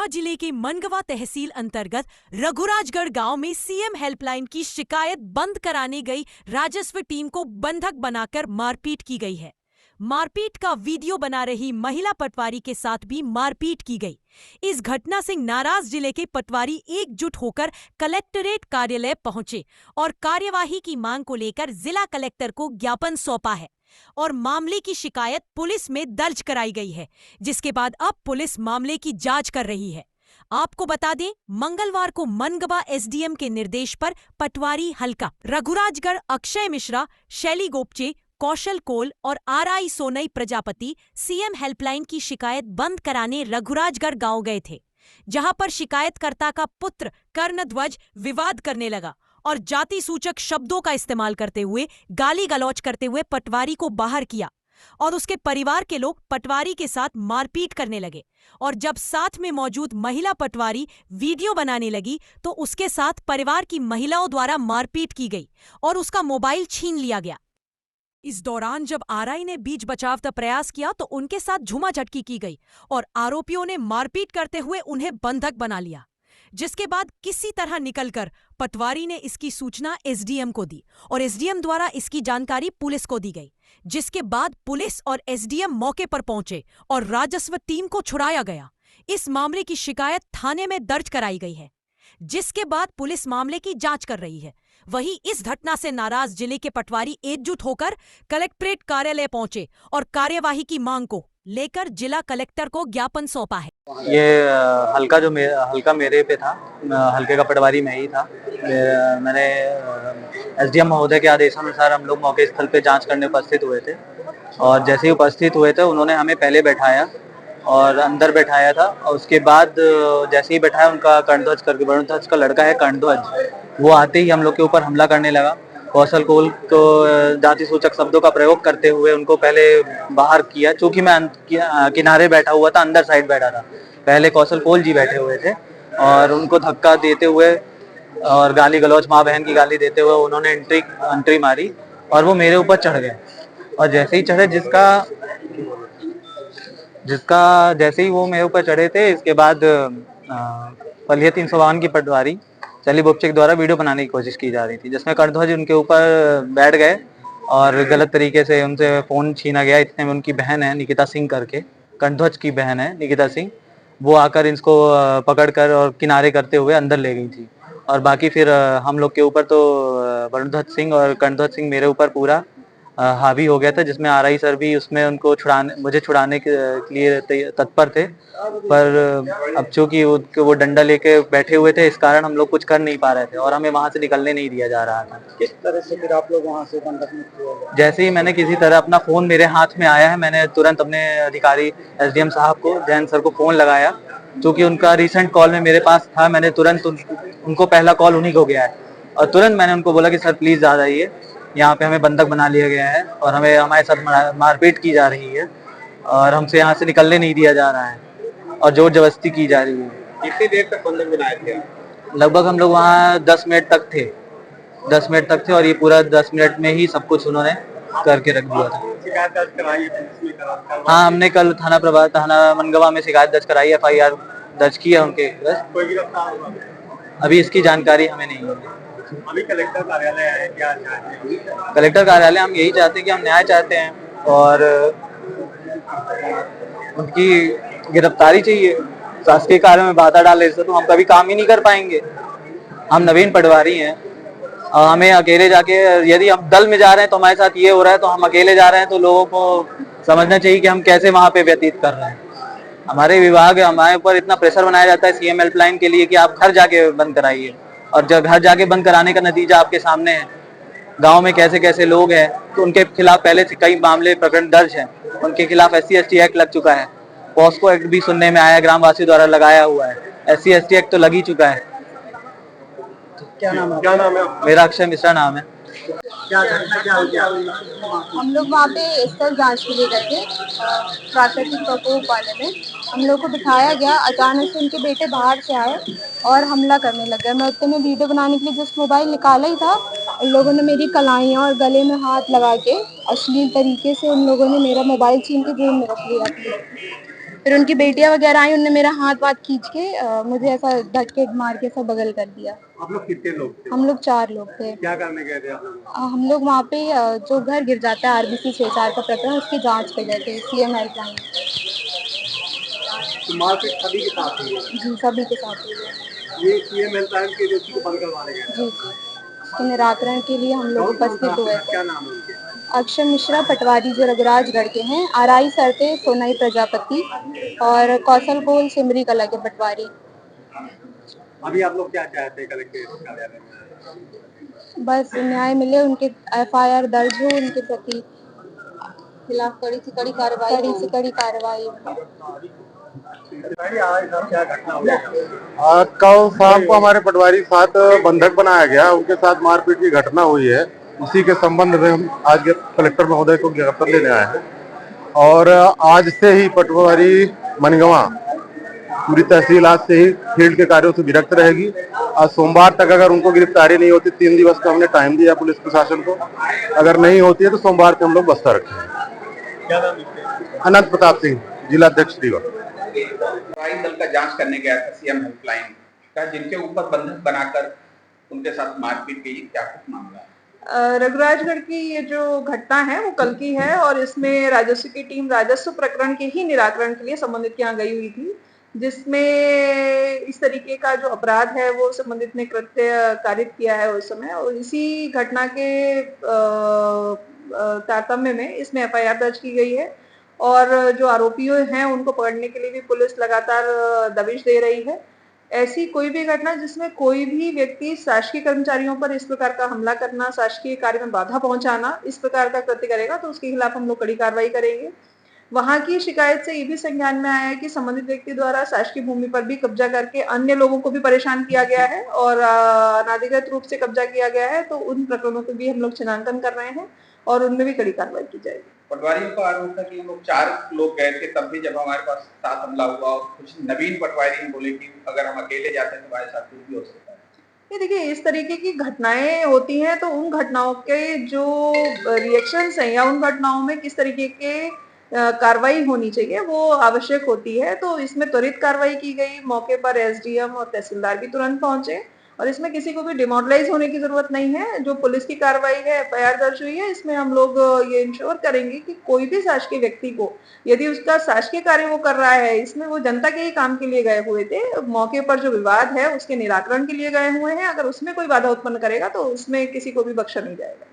रीवा जिले के मनगवा तहसील अंतर्गत रघुराजगढ़ गांव में सीएम हेल्पलाइन की शिकायत बंद कराने गई राजस्व टीम को बंधक बनाकर मारपीट की गई है। मारपीट का वीडियो बना रही महिला पटवारी के साथ भी मारपीट की गई। इस घटना से नाराज जिले के पटवारी एकजुट होकर कलेक्टरेट कार्यालय पहुंचे और कार्यवाही की मांग को लेकर जिला कलेक्टर को ज्ञापन सौंपा है और मामले की शिकायत पुलिस में दर्ज कराई गई है, जिसके बाद अब पुलिस मामले की जांच कर रही है। आपको बता दें, मंगलवार को मनगवा एसडीएम के निर्देश पर पटवारी हल्का रघुराजगढ़ अक्षय मिश्रा, शैली गोपचे, कौशल कोल और RI Sonai Prajapati CM helpline की शिकायत बंद कराने रघुराजगढ़ गांव गए थे, जहां पर शिकायतकर्ता का पुत्र कर्णध्वज विवाद करने लगा और जाति सूचक शब्दों का इस्तेमाल करते हुए गाली गलौज करते हुए पटवारी को बाहर किया और उसके परिवार के लोग पटवारी के साथ मारपीट करने लगे। और जब साथ में मौजूद महिला पटवारी वीडियो बनाने लगी तो उसके साथ परिवार की महिलाओं द्वारा मारपीट की गई और उसका मोबाइल छीन लिया गया। इस दौरान जब आरआई ने बीच बचाव का प्रयास किया तो उनके साथ झूमाझटकी की गई और आरोपियों ने मारपीट करते हुए उन्हें बंधक बना लिया, जिसके बाद किसी तरह निकलकर पटवारी ने इसकी सूचना एसडीएम को दी और एसडीएम द्वारा इसकी जानकारी पुलिस को दी गई, जिसके बाद पुलिस और एसडीएम मौके पर पहुंचे और राजस्व टीम को छुड़ाया गया। इस मामले की शिकायत थाने में दर्ज कराई गई है, जिसके बाद पुलिस मामले की जांच कर रही है। वहीं इस घटना से नाराज जिले के पटवारी एकजुट होकर कलेक्ट्रेट कार्यालय पहुंचे और कार्यवाही की मांग को लेकर जिला कलेक्टर को ज्ञापन सौंपा है। ये हल्का मेरे पे था, हल्के का पटवारी मैं ही था। मैंने एसडीएम महोदय के आदेशानुसार हम लोग मौके स्थल पे जांच करने उपस्थित हुए थे और जैसे ही उपस्थित हुए थे उन्होंने हमें पहले बैठाया और अंदर बैठाया था और उसके बाद जैसे ही बैठाया उनका कर्णध्वज करके, वरुणध्वज का लड़का है कर्णध्वज, वो आते ही हम लोग के ऊपर हमला करने लगा। कौशल कोल को जाति सूचक शब्दों का प्रयोग करते हुए उनको पहले बाहर किया। चूंकि मैं किनारे बैठा हुआ था, अंदर साइड बैठा था, पहले कौशल कोल जी बैठे हुए थे और उनको धक्का देते हुए और गाली गलौज, माँ बहन की गाली देते हुए उन्होंने एंट्री मारी और वो मेरे ऊपर चढ़ गए। और जैसे ही चढ़े जिसका जैसे ही वो मेरे ऊपर चढ़े थे, इसके बाद पलिया 352 की पटवारी शैली गोपचे के द्वारा वीडियो बनाने की कोशिश की जा रही थी, जिसमें कर्णध्वज उनके ऊपर बैठ गए और गलत तरीके से उनसे फोन छीना गया। इतने में उनकी बहन है निकिता सिंह करके, कर्णध्वज की बहन है निकिता सिंह, वो आकर इसको पकड़कर और किनारे करते हुए अंदर ले गई थी। और बाकी फिर हम लोग के ऊपर तो वरुणध्वज सिंह और कर्णध्वज सिंह मेरे ऊपर पूरा हावी हो गया था, जिसमें आरआई सर भी उसमें उनको मुझे छुड़ाने के लिए तत्पर थे। पर अब चूंकि वो डंडा लेके बैठे हुए थे, इस कारण हम लोग कुछ कर नहीं पा रहे थे और हमें वहां से निकलने नहीं दिया जा रहा था। किस तरह से फिर आप लोग वहां से बंधक मुक्त हुए? जैसे ही मैंने किसी तरह अपना फोन मेरे हाथ में आया है, मैंने तुरंत अपने अधिकारी एसडीएम साहब को, जैन सर को फोन लगाया। चूंकि उनका रिसेंट कॉल में मेरे पास था, मैंने तुरंत उनको पहला कॉल उन्हीं को गया है और तुरंत मैंने उनको बोला कि सर प्लीज आ जाइए, यहाँ पे हमें बंधक बना लिया गया है और हमारे साथ मारपीट की जा रही है और हमसे यहाँ से निकलने नहीं दिया जा रहा है और जोर जबरदस्ती की जा रही है। कितनी देर तक बंधक बनाए थे? लगभग हम लोग वहाँ 10 मिनट तक थे, 10 मिनट तक थे और ये पूरा 10 मिनट में ही सब कुछ उन्होंने करके रख दिया था। शिकायत दर्ज कराई है? हाँ, हमने कल थाना मनगवा में शिकायत दर्ज कराई, FIR दर्ज की है उनके। कोई गिरफ्तार हुआ? अभी इसकी जानकारी हमें नहीं है। अभी कलेक्टर कार्यालय है, क्या चाहते हैं? कलेक्टर कार्यालय हम यही चाहते हैं कि हम न्याय चाहते हैं और उनकी गिरफ्तारी चाहिए। शासकीय कार्य में बाधा डाले से तो हम कभी काम ही नहीं कर पाएंगे। हम नवीन पटवारी हैं और हमें अकेले जाके, यदि हम दल में जा रहे हैं तो हमारे साथ ये हो रहा है, तो हम अकेले जा रहे हैं तो लोगों को समझना चाहिए कि हम कैसे वहां पे व्यतीत कर रहे हैं। हमारे विभाग, हमारे ऊपर इतना प्रेशर बनाया जाता है सीएम हेल्पलाइन के लिए कि आप घर जाके बंद कराइए, और जब घर जाके बंद कराने का नतीजा आपके सामने है। गांव में कैसे कैसे लोग हैं, तो उनके खिलाफ पहले से कई मामले प्रकरण दर्ज हैं। उनके खिलाफ SC/ST एक्ट लग चुका है, पॉस्को एक्ट भी सुनने में आया, ग्रामवासी द्वारा लगाया हुआ है। SC/ST एक्ट तो लग ही चुका है। क्या नाम है? मेरा अक्षय मिश्रा नाम है। क्या हो गया? हम लोग वहाँ पे स्थल जांच के लिए गए थे, प्राकृतिक प्रकोप वाले में हम लोग को बिठाया गया। अचानक से उनके बेटे बाहर से आए और हमला करने लग गए। मैं उतने में वीडियो बनाने के लिए जस्ट मोबाइल निकाला ही था, उन लोगों ने मेरी कलाइयाँ और गले में हाथ लगा के अश्लील तरीके से उन लोगों ने मेरा मोबाइल छीन के जेब में रख लिया। फिर उनकी बेटियां वगैरह आई, उनने मेरा हाथ वाथ खींच के मुझे ऐसा धक्के मार के सब बगल कर दिया। आप लोग कितने लोग थे? हम लोग 4 लोग थे। क्या करने गए थे आप लोग? हम लोग वहाँ पे जो घर गिर जाता है आरबीसी 6-4 का प्रकरण, उसकी जांच पे गए थे सीएम हेल्पलाइन। तो मारपीट सभी के साथ हुई है? जी, सभी के साथ हुई है। ये सीएम हेल्पलाइन के व्यक्ति को बंद करवाने गए थे? जी, जी। उसके निराकरण के लिए हम लोग कौन कौन उपस्थित हुए था? थे। क्या नाम है उनके? अक्षय मिश्रा पटवारी जो रघुराजगढ़ के हैं, आरआई सरते सोनाई प्रजापति और कौशल कोल सिमरी कला के पटवारी। अभी आप लोग क्या चाहते हैं कलेक्टर कार्यालय में? बस न्याय मिले, उनके एफआईआर दर्ज हो, उनके प्रति खिलाफ कड़ी से कड़ी कार्रवाई हो। क्या घटना हुई? कल शाम को हमारे पटवारी के साथ बंधक बनाया गया, उनके साथ मारपीट की घटना हुई है। उसी के संबंध में हम आज कलेक्टर महोदय को ज्ञापन देने आए हैं और आज से ही पटवारी मनगवा पूरी तहसील आज से ही फील्ड के कार्यों से विरक्त रहेगी। आज सोमवार तक अगर उनको गिरफ्तारी नहीं होती, 3 दिवस का हमने टाइम दिया पुलिस प्रशासन को, अगर नहीं होती है तो सोमवार से हम लोग बस्ता रखेंगे। क्या नाम है? अनंत प्रताप सिंह, जिलाध्यक्ष रीवा। कार्रवाई दल का जांच करने गया था सीएम हेल्पलाइन का, जिनके ऊपर बंधक बनाकर उनके साथ मारपीट की, क्या कुछ मामला है? रघुराजगढ़ की ये जो घटना है वो कल की है और इसमें राजस्व की टीम राजस्व प्रकरण के ही निराकरण के लिए संबंधित के यहाँ गई हुई थी, जिसमें इस तरीके का जो अपराध है वो संबंधित ने कृत्य कारित किया है उस समय, और इसी घटना के तारतम्य में इसमें एफआईआर दर्ज की गई है और जो आरोपी हैं उनको पकड़ने के लिए भी पुलिस लगातार दबिश दे रही है। ऐसी कोई भी घटना जिसमें कोई भी व्यक्ति शासकीय कर्मचारियों पर इस प्रकार का हमला करना, शासकीय कार्य में बाधा पहुंचाना, इस प्रकार का कृत्य करेगा तो उसके खिलाफ हम लोग कड़ी कार्रवाई करेंगे। वहां की शिकायत से ये भी संज्ञान में आया है कि संबंधित व्यक्ति द्वारा शासकीय भूमि पर भी कब्जा करके अन्य लोगों को भी परेशान किया गया है और अनाधिकृत रूप से कब्जा किया गया है, तो उन प्रकरणों को भी हम लोग चिन्हांकन कर रहे हैं और उनमें भी कड़ी कार्रवाई की जाएगी। पटवारियों का आरोप था कि हम लोग 4 लोग गए थे, तब भी जब हमारे पास साथ हमला हुआ और कुछ नवीन पटवारी बोले कि अगर हम अकेले जाते हैं तो हमारे साथ कुछ भी हो सकता है। ये देखिए, इस तरीके की घटनाएं होती हैं तो उन घटनाओं के जो रिएक्शंस हैं या उन घटनाओं में किस तरीके के कार्रवाई होनी चाहिए वो आवश्यक होती है, तो इसमें त्वरित कार्रवाई की गई। मौके पर एसडीएम और तहसीलदार भी तुरंत पहुंचे और इसमें किसी को भी डिमोरलाइज होने की जरूरत नहीं है। जो पुलिस की कार्रवाई है, एफआईआर दर्ज हुई है, इसमें हम लोग ये इंश्योर करेंगे कि कोई भी शासकीय व्यक्ति को, यदि उसका शासकीय कार्य वो कर रहा है, इसमें वो जनता के ही काम के लिए गए हुए थे, मौके पर जो विवाद है उसके निराकरण के लिए गए हुए हैं, अगर उसमें कोई बाधा उत्पन्न करेगा तो उसमें किसी को भी बख्शा नहीं जाएगा।